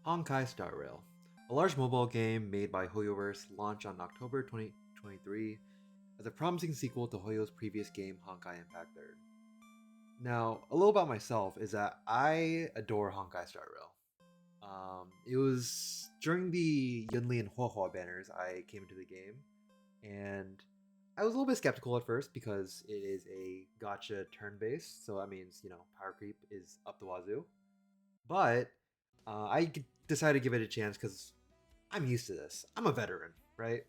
Honkai Star Rail, a large mobile game made by HoYoverse, launched on October 2023 as a promising sequel to Hoyo's previous game Honkai Impact Third. Now, a little about myself is that I adore Honkai Star Rail. It was during the Yunli and Huohua banners I came into the game, and I was a little bit skeptical at first because it is a gotcha turn-based, so that means, power creep is up the wazoo. But decided to give it a chance because I'm used to this. I'm a veteran, right?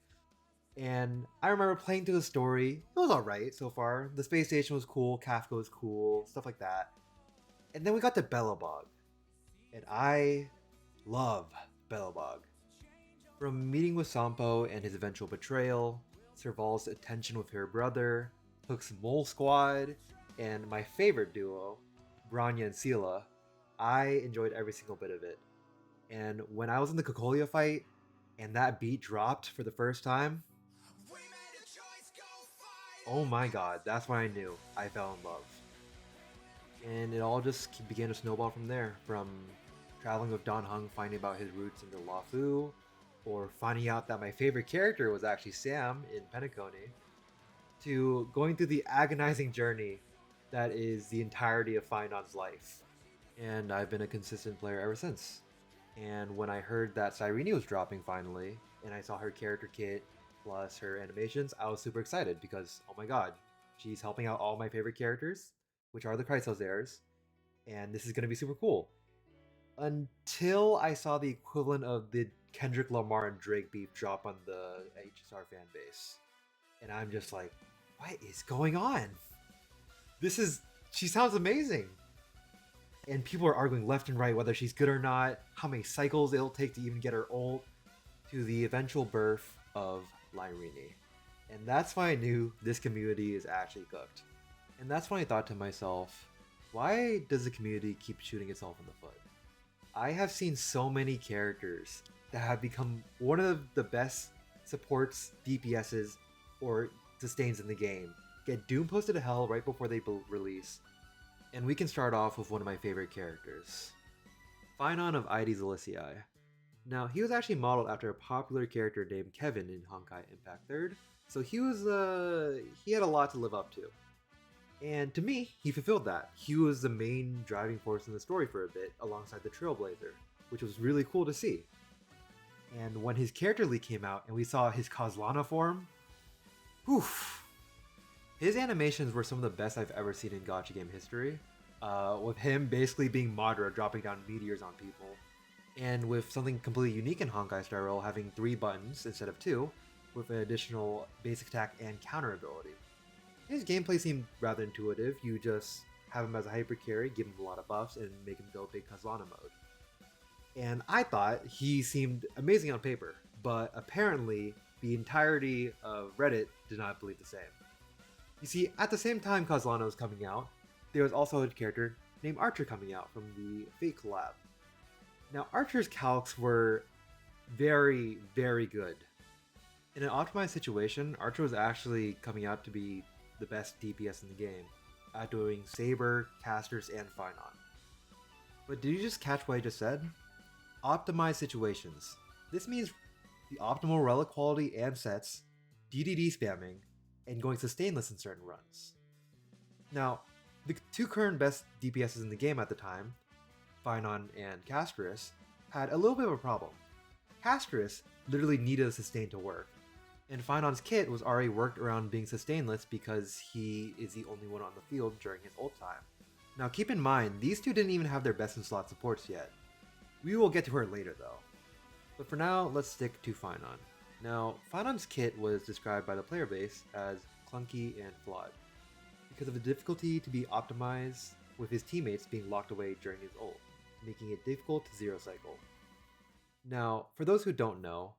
And I remember playing through the story. It was alright so far. The space station was cool, Kafka was cool, stuff like that. And then we got to Belobog. And I love Belobog. From meeting with Sampo and his eventual betrayal, Serval's attention with her brother, Hook's mole squad, and my favorite duo, Branya and Sela, I enjoyed every single bit of it. And when I was in the Cocolia fight, and that beat dropped for the first time, oh my god, that's when I knew I fell in love. And it all just began to snowball from there, from traveling with Don Hung, finding about his roots in the Lafu, or finding out that my favorite character was actually Sam in Penacony, to going through the agonizing journey that is the entirety of Finon's life. And I've been a consistent player ever since. And when I heard that Cyrene was dropping finally, and I saw her character kit plus her animations, I was super excited because, oh my god, she's helping out all my favorite characters, which are the Chrysos heirs, and this is going to be super cool. Until I saw the equivalent of the Kendrick Lamar and Drake beef drop on the HSR fan base. And I'm just like, what is going on? She sounds amazing. And people are arguing left and right whether she's good or not, how many cycles it'll take to even get her ult, to the eventual birth of Lyrene. And that's why I knew this community is actually cooked. And that's when I thought to myself, why does the community keep shooting itself in the foot? I have seen so many characters that have become one of the best supports, DPSs, or sustains in the game get Doomposted to hell right before they release. And we can start off with one of my favorite characters, Finon of ID Zelicii. Now, he was actually modeled after a popular character named Kevin in Honkai Impact Third, so he had a lot to live up to. And to me, he fulfilled that. He was the main driving force in the story for a bit, alongside the Trailblazer, which was really cool to see. And when his character leak came out and we saw his Kozlana form, whew, his animations were some of the best I've ever seen in gacha game history, with him basically being Madara dropping down meteors on people, and with something completely unique in Honkai Star Rail having 3 buttons instead of 2, with an additional basic attack and counter ability. His gameplay seemed rather intuitive. You just have him as a hyper carry, give him a lot of buffs, and make him go big Kozlana mode. And I thought he seemed amazing on paper, but apparently the entirety of Reddit did not believe the same. You see, at the same time Kozlana was coming out, there was also a character named Archer coming out from the Fate collab. Now, Archer's calcs were very, very good. In an optimized situation, Archer was actually coming out to be the best DPS in the game, outdoing Saber, Casters, and Finon. But did you just catch what I just said? Optimized situations. This means the optimal relic quality and sets, DDD spamming, and going sustainless in certain runs. Now, the 2 current best DPSs in the game at the time, Finon and Castris, had a little bit of a problem. Castris literally needed a sustain to work, and Finon's kit was already worked around being sustainless because he is the only one on the field during his ult time. Now keep in mind, these 2 didn't even have their best in slot supports yet. We will get to her later though. But for now, let's stick to Finon. Now, Finon's kit was described by the player base as clunky and flawed, because of the difficulty to be optimized with his teammates being locked away during his ult, making it difficult to zero cycle. Now, for those who don't know,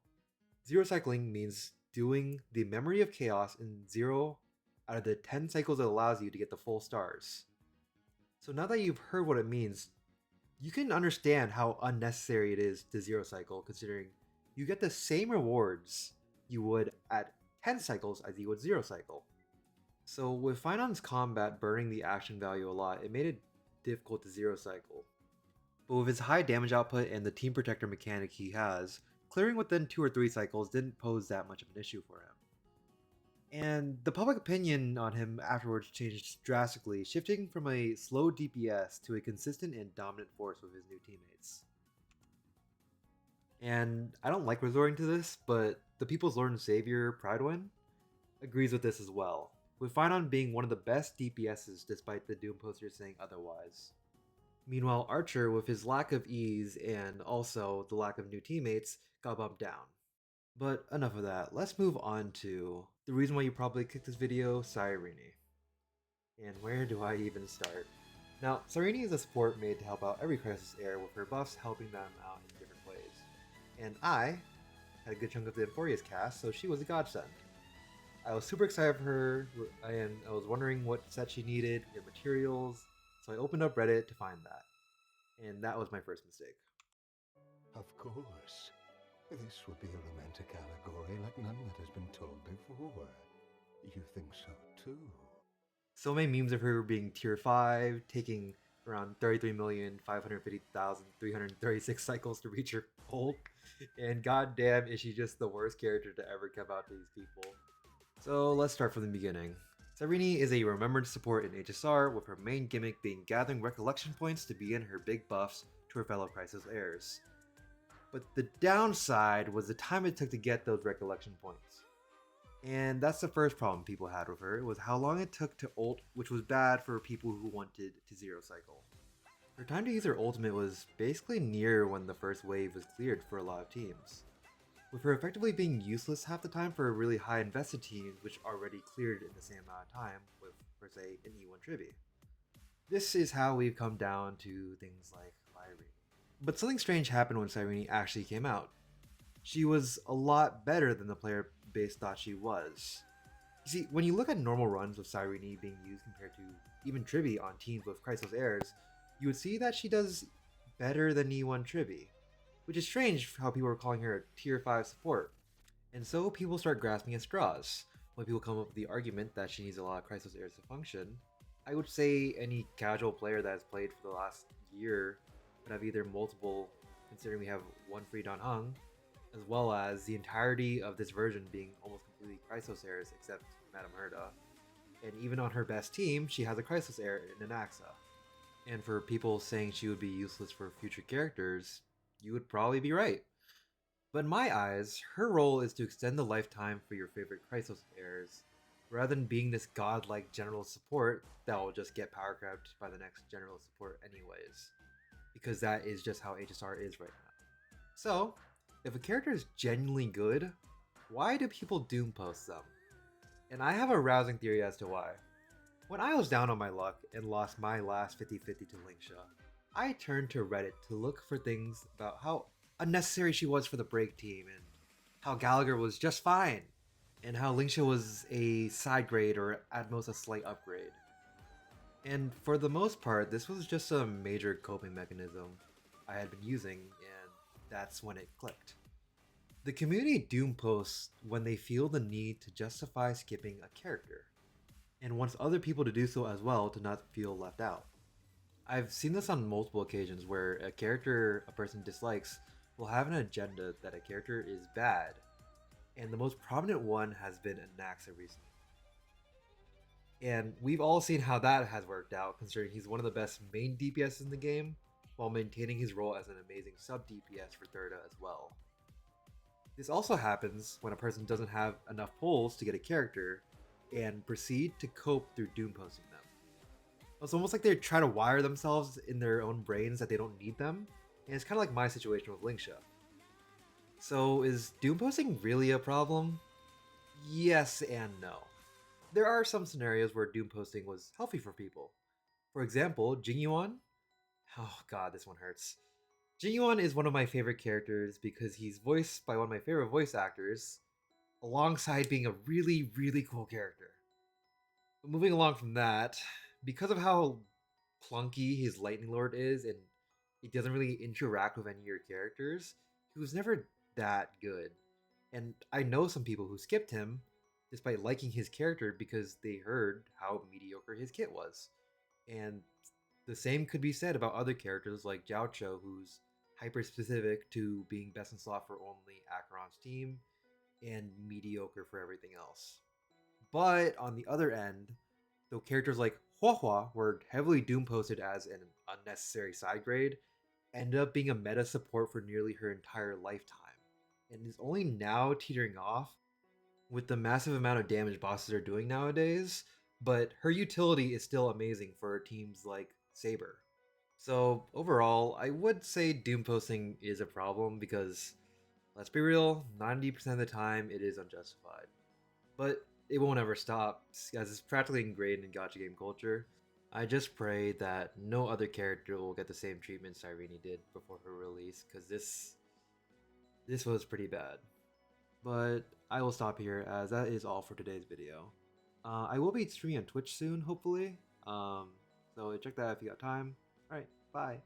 zero cycling means doing the Memory of Chaos in 0 out of the 10 cycles it allows you to get the full stars. So now that you've heard what it means, you can understand how unnecessary it is to zero cycle, considering you get the same rewards you would at 10 cycles as you would 0 cycle. So with Finon's combat burning the action value a lot, it made it difficult to 0 cycle. But with his high damage output and the team protector mechanic he has, clearing within 2 or 3 cycles didn't pose that much of an issue for him. And the public opinion on him afterwards changed drastically, shifting from a slow DPS to a consistent and dominant force with his new teammates. And I don't like resorting to this, but the People's Lord and Savior, Pridewin, agrees with this as well, with Finon being one of the best DPSs despite the Doom posters saying otherwise. Meanwhile, Archer, with his lack of ease and also the lack of new teammates, got bumped down. But enough of that, let's move on to the reason why you probably clicked this video, Cyrene. And where do I even start? Now, Cyrene is a support made to help out every Crisis Heir with her buffs helping them out in different ways. And I had a good chunk of the Euphoria's cast, so she was a godsend. I was super excited for her, and I was wondering what set she needed, and materials, so I opened up Reddit to find that. And that was my first mistake. Of course. This would be a romantic allegory like none that has been told before. You think so too? So many memes of her being tier 5, taking around 33,550,336 cycles to reach her ult, and goddamn is she just the worst character to ever come out to these people. So let's start from the beginning. Cyrene is a remembered support in HSR, with her main gimmick being gathering recollection points to begin her big buffs to her fellow Crisis heirs. But the downside was the time it took to get those recollection points. And that's the first problem people had with her, was how long it took to ult, which was bad for people who wanted to zero cycle. Her time to use her ultimate was basically near when the first wave was cleared for a lot of teams, with her effectively being useless half the time for really high invested teams which already cleared in the same amount of time with, per se, an E1 Tribby. This is how we've come down to things like Cyrene. But something strange happened when Cyrene actually came out. She was a lot better than the player base thought she was. You see, when you look at normal runs with Cyrene being used compared to even Tribby on teams with Chrysos heirs, you would see that she does better than E1 Tribby, which is strange how people are calling her a tier 5 support. And so people start grasping at straws. When people come up with the argument that she needs a lot of Chrysos heirs to function, I would say any casual player that has played for the last year would have either multiple, considering we have one free Dan Heng, as well as the entirety of this version being almost completely Chrysos heirs except Madame Herda. And even on her best team, she has a Chrysos heir in an Axa. And for people saying she would be useless for future characters, you would probably be right. But in my eyes, her role is to extend the lifetime for your favorite Chrysos heirs, rather than being this godlike general support that will just get power grabbed by the next general support anyways. Because that is just how HSR is right now. So, if a character is genuinely good, why do people doom post them? And I have a rousing theory as to why. When I was down on my luck and lost my last 50-50 to Linksha, I turned to Reddit to look for things about how unnecessary she was for the break team and how Gallagher was just fine and how Linksha was a side grade or at most a slight upgrade. And for the most part, this was just a major coping mechanism I had been using, and that's when it clicked. The community doom posts when they feel the need to justify skipping a character, and wants other people to do so as well to not feel left out. I've seen this on multiple occasions where a character a person dislikes will have an agenda that a character is bad, and the most prominent one has been Anaxa recently. And we've all seen how that has worked out, considering he's one of the best main DPS in the game, while maintaining his role as an amazing sub DPS for Thirda as well. This also happens when a person doesn't have enough pulls to get a character, and proceed to cope through doom posting them. It's almost like they try to wire themselves in their own brains that they don't need them, and it's kind of like my situation with Linksha. So is doom posting really a problem? Yes and no. There are some scenarios where doom posting was healthy for people. For example, Jingyuan. Oh god, this one hurts. Jingyuan is one of my favorite characters because he's voiced by one of my favorite voice actors, alongside being a really, really cool character. But moving along from that, because of how clunky his Lightning Lord is and he doesn't really interact with any of your characters, he was never that good. And I know some people who skipped him despite liking his character because they heard how mediocre his kit was. And The same could be said about other characters like Jiaocho, who's hyper specific to being best in slot for only Acheron's team and mediocre for everything else. But on the other end, though characters like Huahua were heavily doom posted as an unnecessary side grade, ended up being a meta support for nearly her entire lifetime, and is only now teetering off with the massive amount of damage bosses are doing nowadays, but her utility is still amazing for teams like Saber. So overall, I would say doom posting is a problem because, let's be real, 90% of the time it is unjustified. But it won't ever stop, as it's practically ingrained in gacha game culture. I just pray that no other character will get the same treatment Cyrene did before her release, because this was pretty bad. But I will stop here, as that is all for today's video. I will be streaming on Twitch soon, hopefully. So check that out if you got time. Alright, bye.